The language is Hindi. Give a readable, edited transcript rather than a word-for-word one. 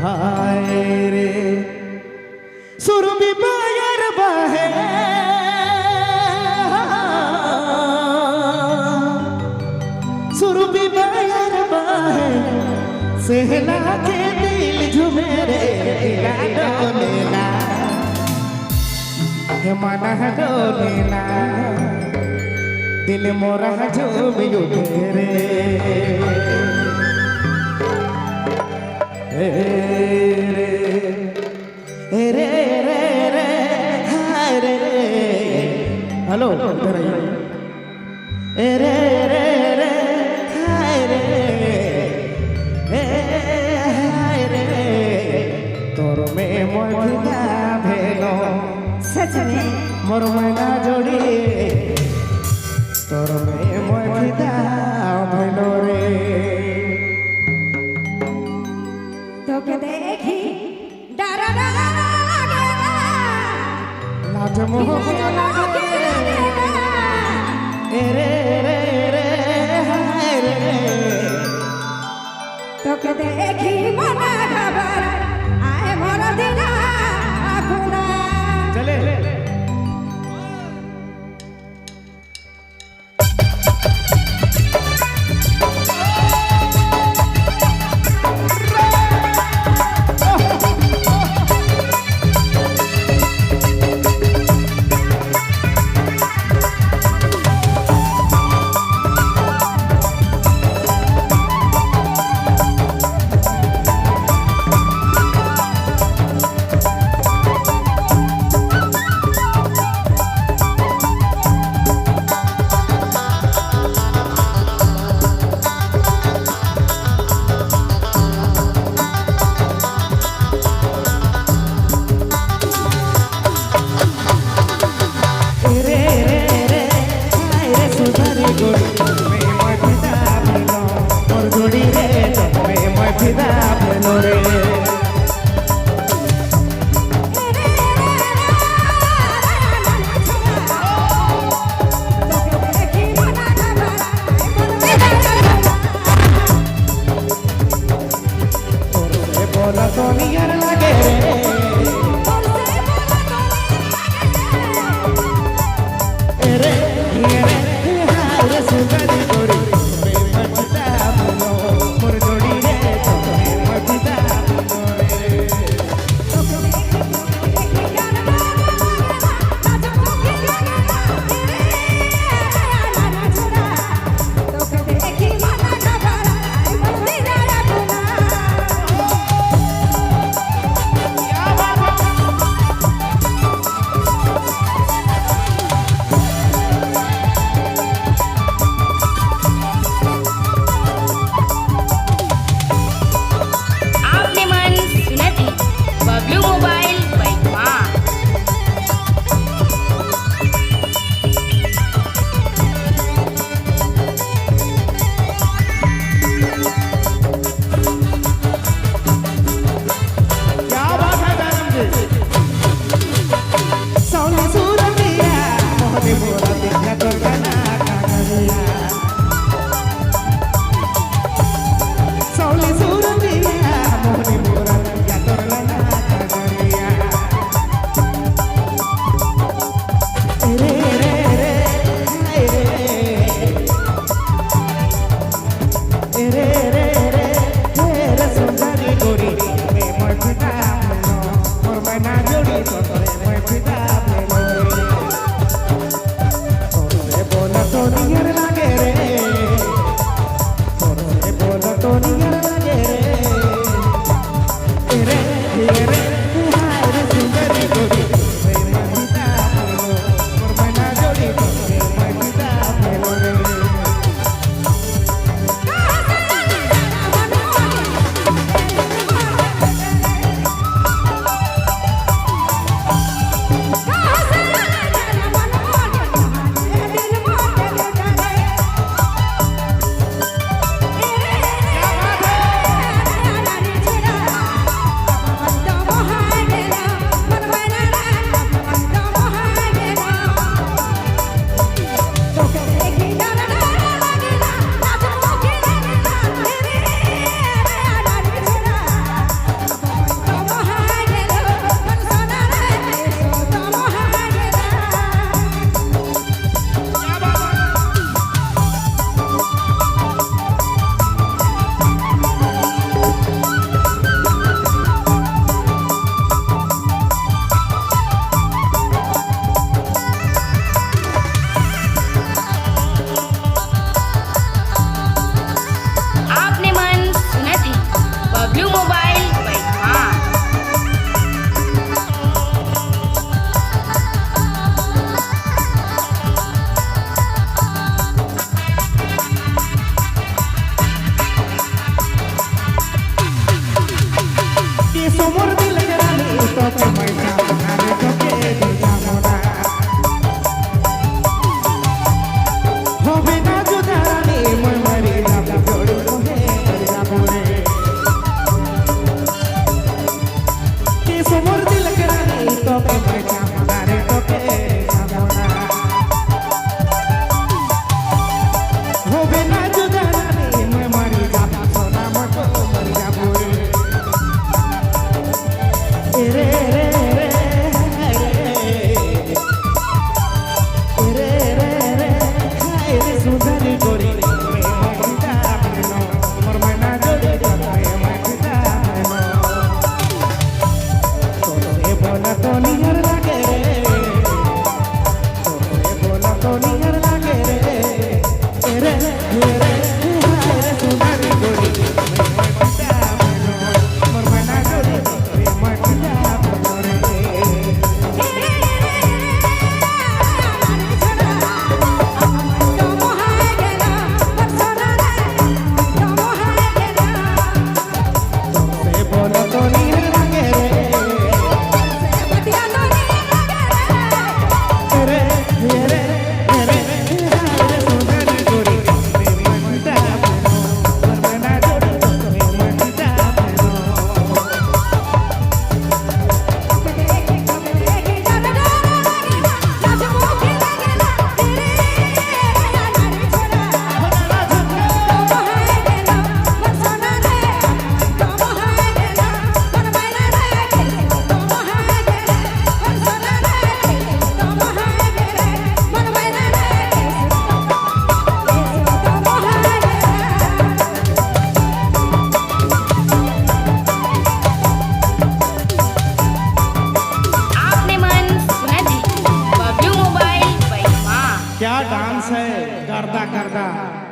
हाय रे सुरभि बायर बाहे सुरभि बायर बाहे सहला के दिल झूमे रे दिला डोलेला हे मना डोलेला दिल मोरा झूम उठे रे रे रे रे रे हाय रे हेलो इधर आइए रे रे रे हाय रे हाय रे तोर में मोर फिदा भेलो सच में मोर मैना जोड़ी तोर में मोर फिदा भेलो रे तोके देखी डर लागे लाज मोह लागे रे रे रे हाय रे तोके देखी मन घबर आए मोर दिना खुना चले रे रे रे हाय रे सुंदरी गर्दा